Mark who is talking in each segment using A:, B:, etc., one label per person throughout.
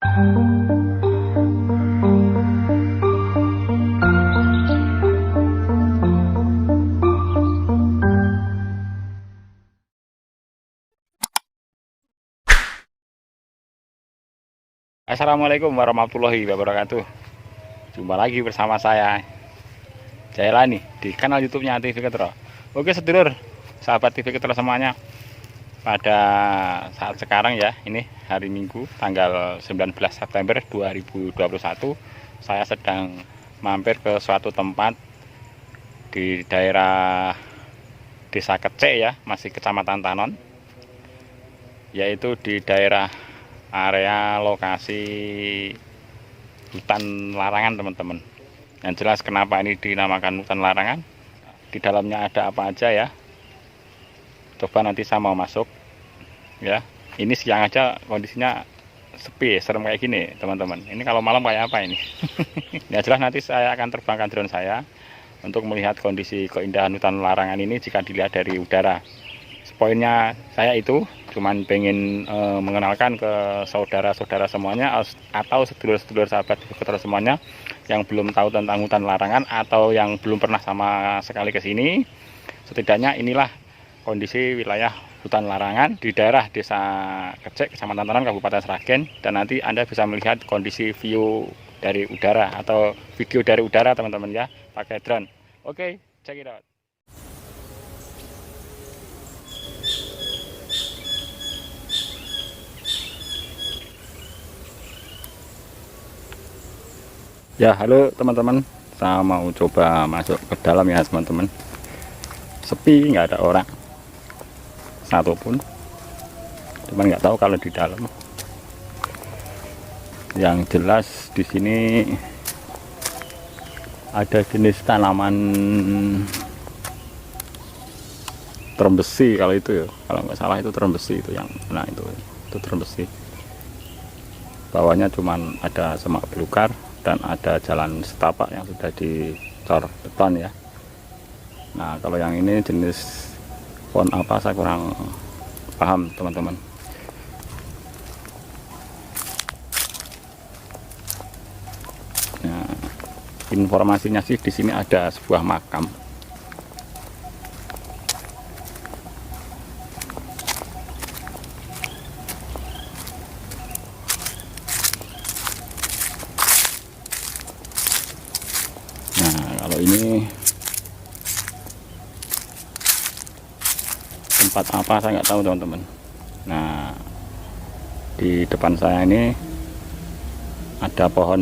A: Assalamualaikum warahmatullahi wabarakatuh. Jumpa lagi bersama saya Jailani di kanal YouTube-nya TV Ketro. Oke sedulur, sahabat TV Ketro semuanya. Pada saat sekarang ya, ini hari Minggu tanggal 19 September 2021, saya sedang mampir ke suatu tempat di daerah Desa Kecek ya, masih Kecamatan Tanon, yaitu di daerah area lokasi hutan larangan teman-teman. Yang jelas kenapa ini dinamakan hutan larangan, di dalamnya ada apa aja ya, coba nanti saya mau masuk ya. Ini siang aja kondisinya sepi, serem kayak gini teman-teman. Ini kalau malam kayak apa ini? Yang jelas nanti saya akan terbangkan drone saya untuk melihat kondisi keindahan hutan larangan ini jika dilihat dari udara. Poinnya saya itu cuman pengen mengenalkan ke saudara-saudara semuanya atau sedulur-sedulur sahabat Ketro semuanya yang belum tahu tentang hutan larangan atau yang belum pernah sama sekali ke sini. Setidaknya inilah kondisi wilayah hutan larangan di daerah Desa Kecek, Kecamatan Tanon, Kabupaten Sragen, dan nanti Anda bisa melihat kondisi view dari udara atau video dari udara teman-teman ya, pakai drone. Oke, check it out. Ya, halo teman-teman, saya mau coba masuk ke dalam ya teman-teman. Sepi, nggak ada orang satupun, cuman nggak tahu kalau di dalam. Yang jelas di sini ada jenis tanaman terembesi kalau itu ya, kalau nggak salah itu terembesi itu yang, nah itu terembesi. Bawahnya cuman ada semak belukar dan ada jalan setapak yang sudah dicor beton ya. Nah kalau yang ini jenis pohon apa saya kurang paham teman-teman. Nah, informasinya sih di sini ada sebuah makam. Kalau ini tempat apa saya nggak tahu teman-teman. Nah di depan saya ini ada pohon,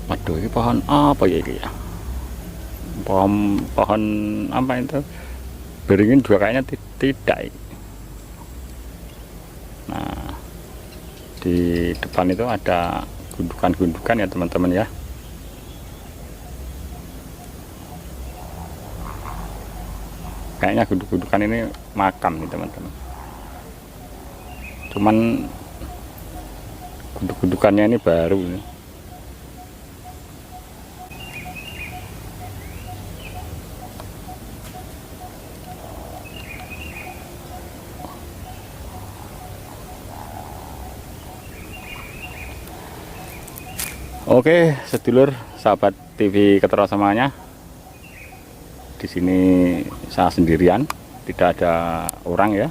A: waduh ini pohon apa ya ini ya, pohon apa itu, beringin juga kayaknya tidak. Nah di depan itu ada gundukan-gundukan ya teman-teman ya. Kayaknya gundukan ini makam nih teman-teman. Cuman gundukannya ini baru nih. Oke, sedulur sahabat TV Ketro semuanya. Di sini saya sendirian, tidak ada orang ya.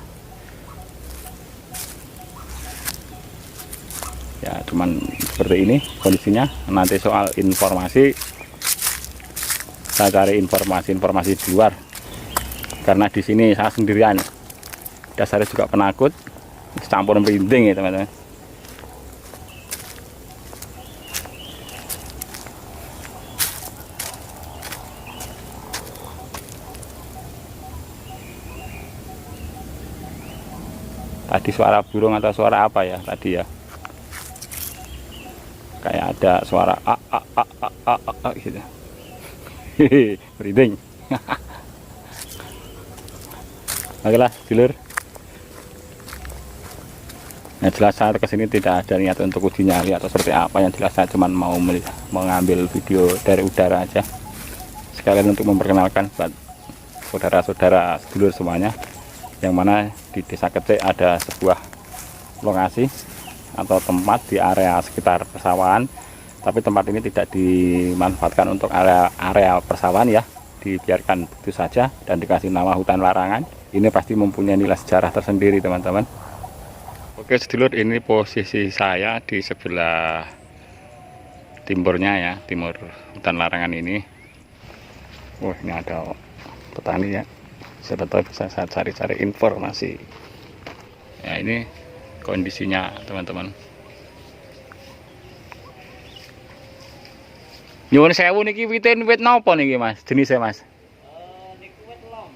A: Ya, cuman seperti ini kondisinya. Nanti soal informasi saya cari informasi di luar. Karena di sini saya sendirian. Dasarnya juga penakut, campur merinding ya, teman-teman. Tadi suara burung atau suara apa ya tadi ya? Kayak ada suara a gitu. Breathing. Oke lah, dulur. Yang jelas saya kesini tidak ada niat untuk uji nyali atau seperti apa. Yang jelas saya cuma mau mengambil video dari udara aja. Sekalian untuk memperkenalkan buat saudara-saudara sedulur semuanya, yang mana di Desa Kecek ada sebuah lokasi atau tempat di area sekitar persawahan. Tapi tempat ini tidak dimanfaatkan untuk area persawahan ya, dibiarkan begitu saja dan dikasih nama hutan larangan. Ini pasti mempunyai nilai sejarah tersendiri teman-teman. Oke sedulur, ini posisi saya di sebelah timurnya ya, timur hutan larangan ini. Wah, ini ada petani ya, siapa tahu bisa saya cari-cari informasi ya. Ini kondisinya teman-teman. Nyuwun sewu niki wit napa niki Mas? Jenisnya Mas?
B: Niku wit lom.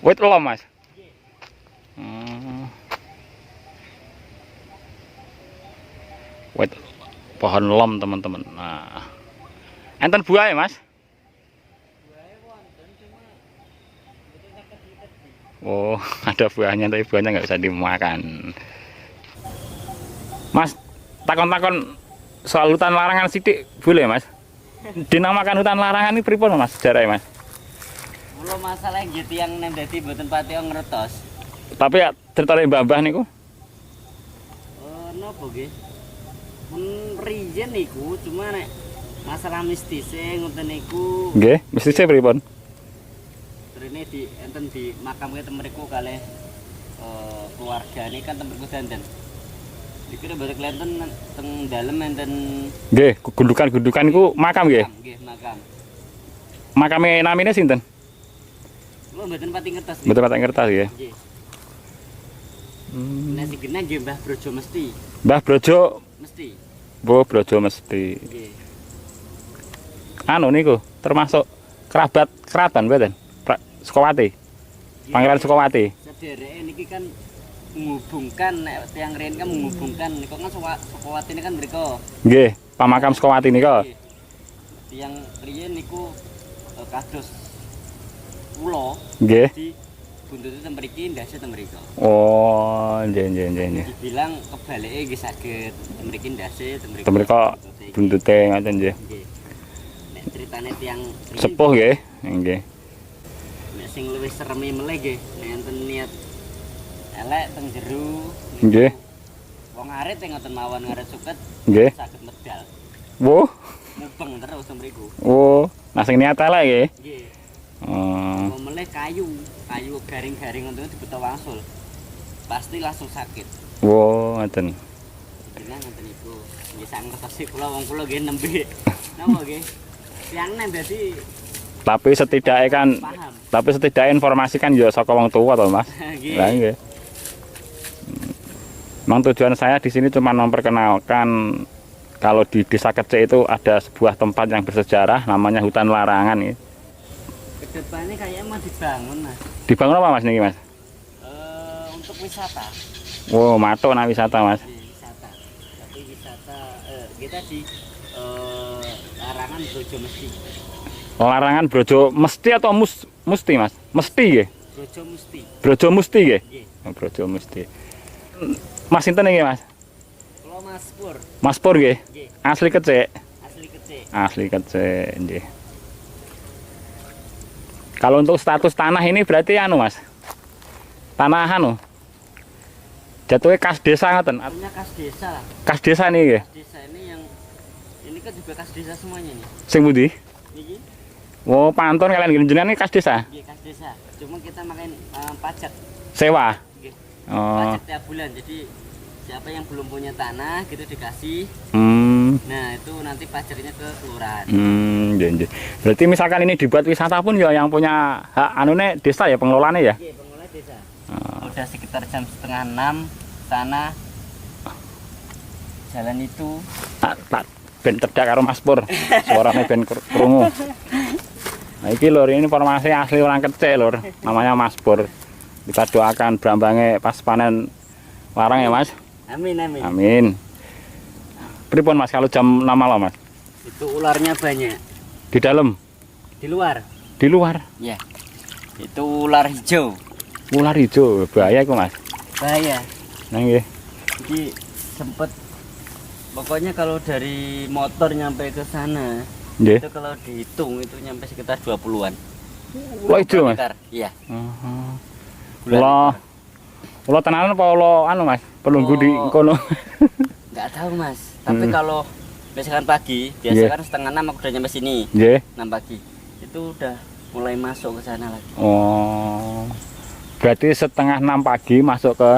A: Wit lom Mas. Wit pohon lom teman-teman. Nah, enten buah ya Mas?
B: Buahnya wonten cuma mboten saged ditebih.
A: Oh, ada buahnya tapi buahnya nggak bisa dimakan. Mas, takon-takon soal hutan larangan sidik boleh Mas? Dinamakan hutan larangan ini pripun Mas sejarahnya Mas?
B: Mula masalah nggih tiyang nem dadi mboten pati ngertos.
A: Tapi ya ceritane mbah-mbah niku.
B: Napa nggih? Men riyen niku cuma nek masalah mistis ngoten niku
A: Nggih, mesti saya pripun?
B: rene enten di makamke ten mriku kalih keluargane kan ten mriku dandan. Iki nek mboten kelenten teng dalem enten
A: Nggih, gundukan-gundukan niku makam nggih.
B: nggih makam.
A: Makame namine sinten?
B: Kula mboten pati ngertos.
A: Mboten patek ngertos nggih.
B: Nggih. Nek sing genah nggih Mbah Brojo mesti.
A: Mbah Brojo,
B: Mesti.
A: Mbah Brojo mesti.
B: Nggih.
A: Anu niku termasuk keraton mboten? Sukawati. Pangeran Sukawati.
B: Sedereke niki kan menghubungkan nek tiyang riyen kan menghubungkan niku kan Sukawati ini kan mriko.
A: Nggih, pamakam Sukawati nika.
B: Tiyang riyen niku kados kula
A: Nggih.
B: di buntute ten mriki ndase ten mriko.
A: Oh, nggih.
B: Dibilang kebalike nggih saged ten mriki ndase ten mriko.
A: Ten mriko buntute ngoten nggih.
B: Nggih. Nek critane tiyang riyen
A: Sepuh nggih. Nggih.
B: nek sing luwih seremi meleh nggih nek enten niat elek teng jero
A: Nggih.
B: wong arit ngoten mawon ngarit suket
A: Nggih.
B: saged medal
A: Wo.
B: mubeng terus teng mriku.
A: Oh, nah sing niat elek nggih.
B: Nggih.
A: Oh.
B: Mau meleh kayu garing-garing ngoten dibeto wangsul. Pasti langsung sakit.
A: Wo, ngoten.
B: Jenengan ngoten niku. Nggih sak ngertosi kula wong kula nggih nembe. Napa nggih? Tiyang nem dadi
A: Tapi setidaknya kan,
B: paham.
A: tapi setidaknya informasi kan ya saka wong tua toh Mas.
B: Nggih.
A: Lah nggih. Memang tujuan saya di sini cuma memperkenalkan kalau di Desa Kecek itu ada sebuah tempat yang bersejarah namanya hutan larangan ya.
B: Kedepannya kayaknya mau dibangun Mas.
A: Dibangun apa Mas niki Mas?
B: Untuk wisata.
A: Wow, mato nah wisata Mas.
B: Wisata. Tapi wisata kita di larangan Brojo mesti.
A: Larangan Brojo mesti atau musti Mas? Mesti nggih.
B: Brojo mesti.
A: Brojo musti nggih.
B: Nggih.
A: Oh, Brojo musti. Mas sinten niki Mas?
B: Kula Mas Pur.
A: Mas Pur nggih.
B: Nggih.
A: Asli Kecek.
B: Asli Kecek.
A: Asli Kecek nggih. Kalau untuk status tanah ini berarti anu Mas. Tanah anu. Jatuhnya kas desa ngoten.
B: Punya kas desa lah.
A: Kas desa nih nggih.
B: Desa ini kan juga kas desa semuanya nih.
A: Sing pundi?
B: Niki
A: Oh, pantun kalian gini jenengan ini kas desa.
B: nggih kas desa. Cuma kita makan pajak.
A: Sewa.
B: Nggih.
A: Oh.
B: Pajak tiap bulan. Jadi siapa yang belum punya tanah gitu dikasih. Nah, itu nanti pajaknya ke kelurahan.
A: Nggih. Berarti misalkan ini dibuat wisata pun ya yang punya hak anune desa ya pengelolaannya ya.
B: Nggih, pengelola desa.
A: Oh.
B: Udah sekitar jam 5:30 sana jalan itu
A: Tak ben cedak karo Mas Pur. Suarane ben krungu. Nah, iki lur, ini informasi asli orang Kecek lur. Namanya Mas Pur. Kita doakan brambange pas panen larang ya Mas.
B: amin.
A: Amin. Pripun Mas kalau jam 6 malam Mas?
B: Itu ularnya banyak.
A: Di dalam?
B: Di luar.
A: Di luar?
B: Ya. Itu ular hijau.
A: Ular hijau, bahaya itu Mas.
B: Bahaya.
A: Nah, nggih.
B: Jadi sempet pokoknya kalau dari motor nyampe ke sana
A: Nggih.
B: itu kalau dihitung itu nyampe sekitar 20-an.
A: Ular hijau Mas.
B: Iya.
A: Kula Ulo tenanan apa ulo anu Mas? Penunggu di kono.
B: Nggak tahu Mas. Tapi
A: Hmm.
B: kalau misalkan pagi, biasa
A: Nggih.
B: kan setengah 6 aku udah nyampe sini.
A: Nggih.
B: 6 pagi. Itu udah mulai masuk ke sana lagi.
A: Oh. Berarti setengah 6 pagi masuk ke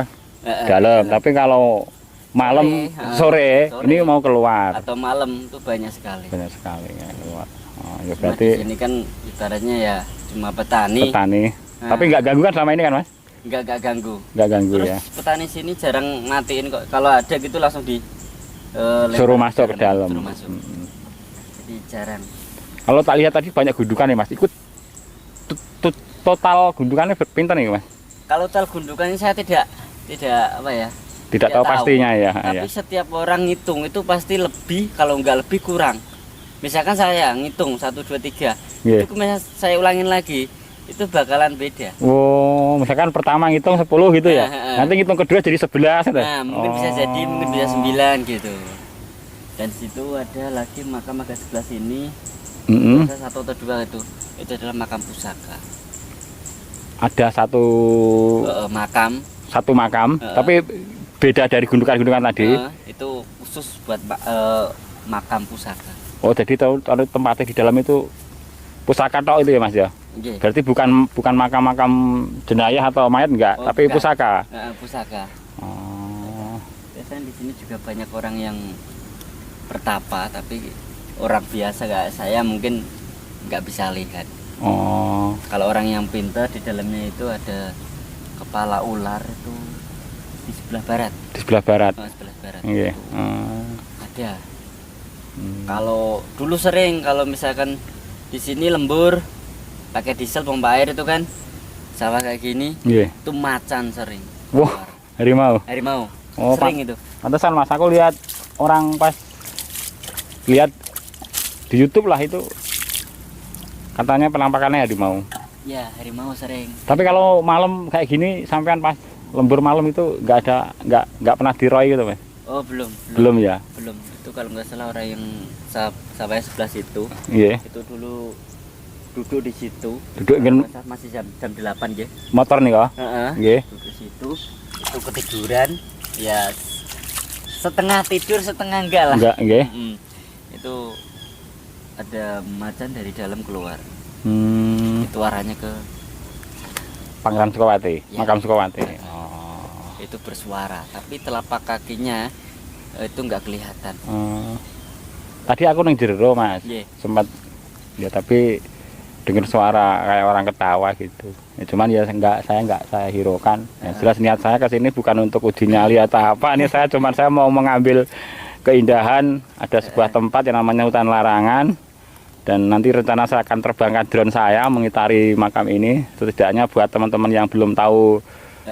A: dalam. Tapi kalau malam sore,
B: Sore.
A: ini mau keluar.
B: Atau malam itu banyak sekali.
A: Banyak sekali ya keluar. Oh, ya
B: Cuma
A: berarti
B: di sini kan ibaratnya ya cuma petani.
A: petani.
B: Nah.
A: Tapi nggak ganggu kan selama ini kan Mas?
B: Nggak ganggu.
A: Nggak ganggu
B: Terus
A: ya.
B: petani sini jarang matiin kok. Kalau ada gitu langsung di
A: Suruh
B: lempar
A: masuk ke dalam.
B: Suruh masuk.
A: Hmm.
B: Jadi jarang.
A: Kalau tak lihat tadi banyak gundukan ya Mas. Ikut total gundukannya pinter nih Mas.
B: Kalau tal gundukannya saya tidak apa ya?
A: Tidak tahu pastinya ya.
B: Tapi
A: Ya.
B: setiap orang ngitung itu pasti lebih, kalau nggak lebih kurang. Misalkan saya ngitung 1, 2, 3,
A: Iya.
B: itu misalnya saya ulangin lagi, itu bakalan beda.
A: Oh, misalkan pertama ngitung 10 gitu ya. Nanti ngitung kedua jadi 11 gitu.
B: Nah, mungkin bisa jadi, mungkin bisa 9 gitu. Dan situ ada lagi makam agak sebelah sini,
A: Mm-mm.
B: ada 1 atau 2 itu adalah makam pusaka.
A: Ada satu
B: Makam,
A: makam, tapi beda dari gundukan-gundukan tadi.
B: itu khusus buat makam pusaka.
A: Oh, jadi tahu tempatnya di dalam itu pusaka tok itu ya Mas ya.
B: Nggih.
A: Berarti bukan makam-makam jenayah atau mayat enggak,
B: Oh,
A: tapi
B: bukan.
A: pusaka.
B: Pusaka.
A: Oh.
B: Biasanya di sini juga banyak orang yang bertapa, tapi orang biasa kayak saya mungkin nggak bisa lihat.
A: Oh.
B: Kalau orang yang pintar, di dalamnya itu ada kepala ular itu di sebelah barat.
A: Di sebelah barat.
B: Sebelah barat.
A: Iya.
B: Itu
A: Oh.
B: ada.
A: Hmm.
B: Kalau dulu sering kalau misalkan di sini lembur pakai diesel pompa air itu kan sawah kayak gini,
A: Iya.
B: itu macan sering.
A: Wah,
B: keluar.
A: harimau.
B: Harimau.
A: Oh,
B: sering itu.
A: Pantesan Mas, aku lihat orang pas lihat di YouTube lah itu katanya penampakannya harimau.
B: Ya, harimau sering.
A: Tapi kalau malam kayak gini sampean pas lembur malam itu nggak pernah diroy gitu Mas?
B: Oh, belum.
A: Belum ya?
B: Belum. Itu kalau nggak salah orang yang sawahnya sebelah situ,
A: Iya.
B: itu dulu duduk di situ.
A: Duduk ingin
B: Masih jam 8 ya.
A: motor nih kok.
B: Heeh.
A: Nggih.
B: Duduk di situ, itu ketiduran, ya setengah tidur setengah enggak lah.
A: Enggak, nggih.
B: Itu ada macan dari dalam keluar.
A: Hmm,
B: Itu arahnya ke
A: Pangeran Sukawati,
B: Ya.
A: makam Sukawati. Oh.
B: itu bersuara, tapi telapak kakinya itu nggak kelihatan.
A: Oh. Tadi aku neng jero Mas,
B: Iya.
A: sempat ya tapi dengar suara kayak orang ketawa gitu. Ya, cuman ya saya hiraukan. Ya, jelas niat saya ke sini bukan untuk uji nyali atau apa. Ini saya mau mengambil keindahan. Ada sebuah tempat yang namanya hutan larangan. Dan nanti rencana saya akan terbangkan drone saya mengitari makam ini. Setidaknya buat teman-teman yang belum tahu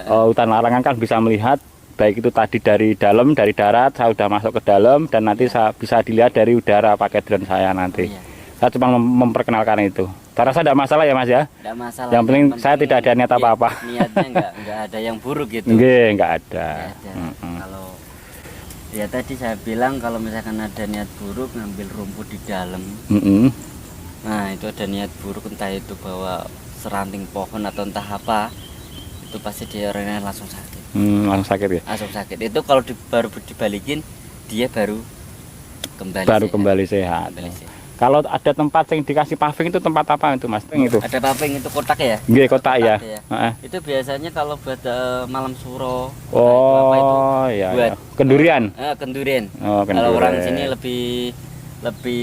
A: hutan larangan kan bisa melihat. Baik itu tadi dari dalam, dari darat, saya sudah masuk ke dalam. Dan nanti saya bisa dilihat dari udara pakai drone saya nanti.
B: Iya.
A: Saya cuma memperkenalkan itu. Saya rasa tidak masalah ya Mas ya?
B: Nggak masalah.
A: Yang penting saya tidak ada niat apa-apa.
B: Niatnya nggak ada yang buruk gitu.
A: Nggak ada.
B: Nggak ada. Kalau ya tadi saya bilang kalau misalkan ada niat buruk ngambil rumput di dalam, nah itu ada niat buruk, entah itu bawa seranting pohon atau entah apa, itu pasti dia orangnya langsung sakit.
A: Langsung sakit ya?
B: Langsung sakit. Itu kalau baru dibalikin dia baru kembali sehat.
A: Kembali sehat.
B: Kembali sehat.
A: Kalau ada tempat yang dikasih paving itu tempat apa itu Mas? Itu.
B: Ada paving itu kotak ya?
A: Nggih, kotak ya.
B: Ya. Itu biasanya kalau buat malam suro.
A: Oh,
B: itu
A: iya.
B: buat
A: Kendurian.
B: Kendurian.
A: Oh,
B: Kalau orang
A: kendurian.
B: sini lebih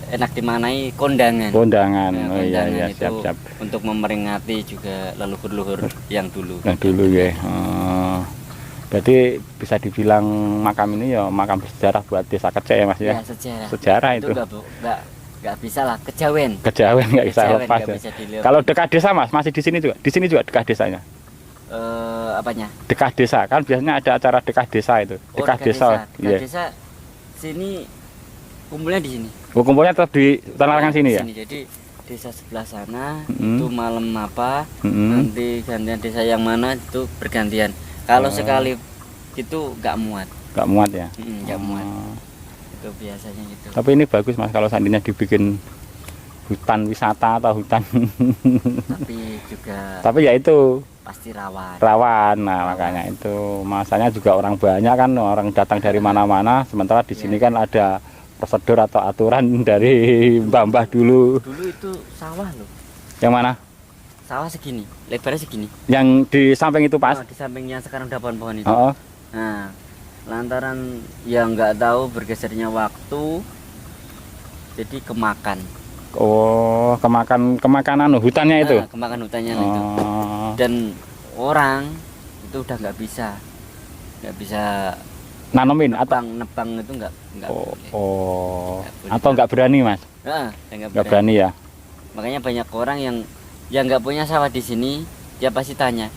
B: enak dimanai kondangan.
A: Kondangan.
B: Nah,
A: Oh iya
B: kondangan
A: iya,
B: itu
A: siap.
B: untuk memperingati juga leluhur-leluhur yang dulu.
A: Yang dulu ya. Oh. Berarti bisa dibilang makam ini ya makam bersejarah buat desa Kecek ya Mas
B: Ya,
A: ya.
B: sejarah.
A: Sejarah itu.
B: Nggak bisa lah, kejawen.
A: Kejawen nggak bisa
B: Kejawen
A: lepas
B: nggak
A: ya.
B: bisa dilihat.
A: Kalau dekat desa Mas, masih di sini juga. Di sini juga dekat desanya.
B: Apanya?
A: Dekah desa kan biasanya ada acara dekah desa itu. Dekah desa.
B: Dekah desa sini kumpulnya di sini.
A: Kumpulnya tetap di hutan larangan sini ya.
B: Jadi desa sebelah sana itu malam apa,
A: Mm-mm.
B: nanti gantian desa yang mana itu bergantian. Kalau sekali itu nggak muat.
A: Nggak muat ya.
B: Nggak muat. Itu biasanya gitu.
A: Tapi ini bagus Mas kalau seandainya dibikin hutan wisata atau hutan.
B: Tapi juga
A: Tapi ya itu
B: pasti rawan.
A: Rawan. Nah, makanya itu masanya juga orang banyak kan, orang datang dari mana-mana. Sementara di sini kan ada prosedur atau aturan dari mbah-mbah dulu.
B: Dulu itu sawah loh.
A: Yang mana?
B: Sawah segini, lebarnya segini.
A: Yang di samping itu pas?
B: Oh, di sampingnya sekarang udah pohon-pohon itu.
A: Oh.
B: Nah, lantaran yang nggak tahu bergesernya waktu, jadi kemakan.
A: Oh, kemakanan hutannya itu.
B: Nah, kemakan hutannya itu.
A: Oh.
B: Dan orang itu udah nggak bisa
A: Nanemin atau
B: nebang itu nggak
A: oh,
B: boleh.
A: oh.
B: Nggak boleh.
A: Atau nggak berani, Mas?
B: Nggak
A: Berani ya.
B: Makanya banyak orang yang nggak punya sawah di sini, dia pasti tanya,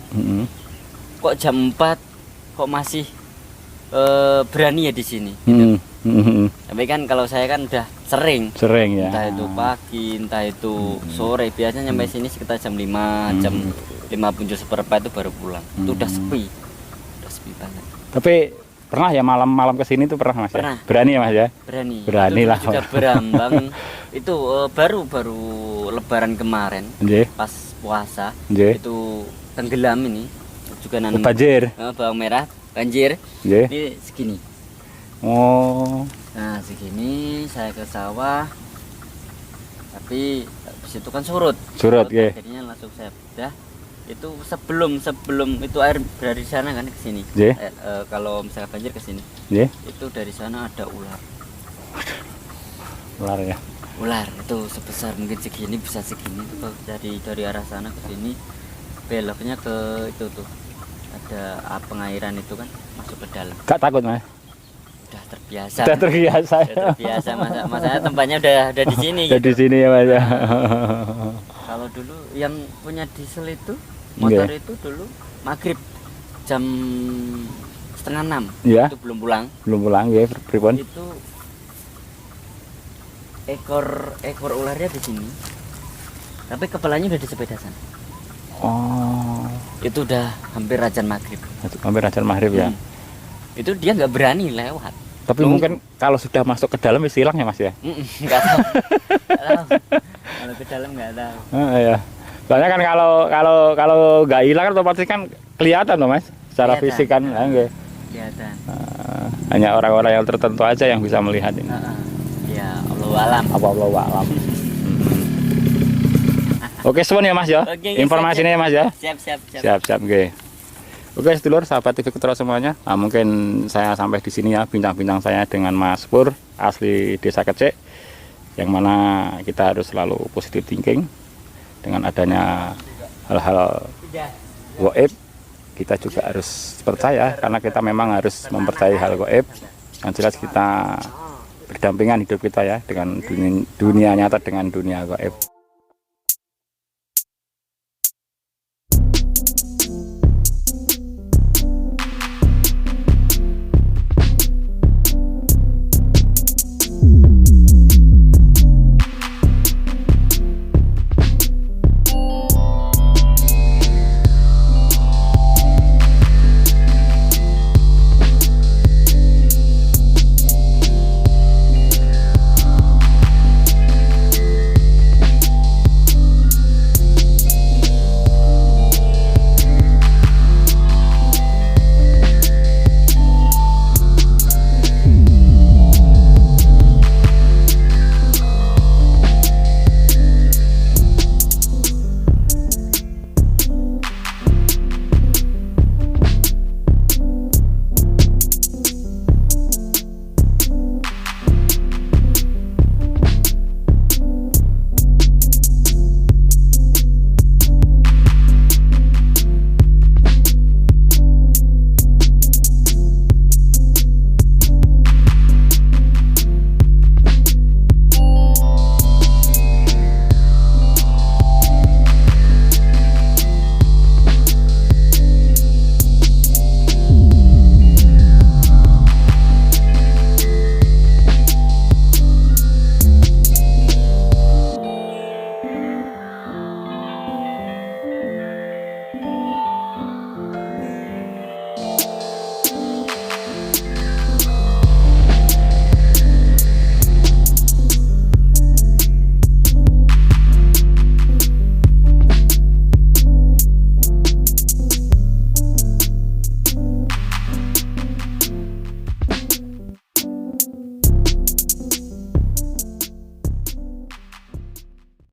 B: kok jam 4 kok masih berani ya di sini. Gitu. Tapi kan kalau saya kan udah sering
A: ya.
B: Entah itu pagi, entah itu sore. Biasanya sampai sini sekitar jam 5, jam 5:04 itu baru pulang. Itu udah sepi banget.
A: Tapi pernah ya malam-malam kesini tuh pernah, Mas?
B: Pernah.
A: Ya? Berani ya, Mas ya? Berani
B: itu
A: lah.
B: Juga berambang. Itu baru Lebaran kemarin, pas puasa. Itu tenggelam ini juga nanam
A: banjir.
B: Bawang merah banjir. Ini segini.
A: Oh.
B: Nah, segini saya ke sawah. Tapi habis itu kan surut. Jadinya langsung saya bedah. Itu sebelum itu air dari sana kan ke sini. Kalau misalnya banjir ke sini. Itu dari sana ada ular.
A: Ular ya.
B: Ular itu sebesar mungkin segini, bisa segini tuh dari arah sana ke sini. Beloknya ke itu tuh. Ada pengairan itu kan masuk ke dalam.
A: Gak takut, Mas?
B: Udah terbiasa.
A: Udah terbiasa.
B: Masanya tempatnya udah di sini.
A: Udah di sini ya, Mas ya.
B: Kalau dulu yang punya diesel itu motor itu dulu maghrib jam 5:30 itu belum pulang
A: ya, pripun?
B: Itu ekor ularnya di sini, tapi kepalanya udah di sepeda sana.
A: Oh,
B: itu udah hampir azan maghrib
A: ya.
B: Itu dia nggak berani lewat,
A: tapi mungkin kalau sudah masuk ke dalam bisa hilang ya, Mas ya?
B: Nggak tahu. Kalau ke dalam nggak tahu.
A: Ya. Soalnya kan kalau nggak hilang kan otomatis kan kelihatan loh, Mas, secara fisik kan.
B: Kelihatan.
A: Hanya orang-orang yang tertentu aja yang bisa melihat ini.
B: Ya, Allahualam.
A: Allahualam. Oke, suwun ya, Mas ya. Informasinya ya, Mas ya. Siap. Oke, sedulur sahabat TV Kutro semuanya. Nah, mungkin saya sampai di sini ya bincang-bincang saya dengan Mas Pur asli Desa Kecek, yang mana kita harus selalu positive thinking. Dengan adanya hal-hal gaib, kita juga harus percaya, karena kita memang harus mempercayai hal gaib. Yang jelas kita berdampingan hidup kita ya dengan dunia nyata dengan dunia gaib.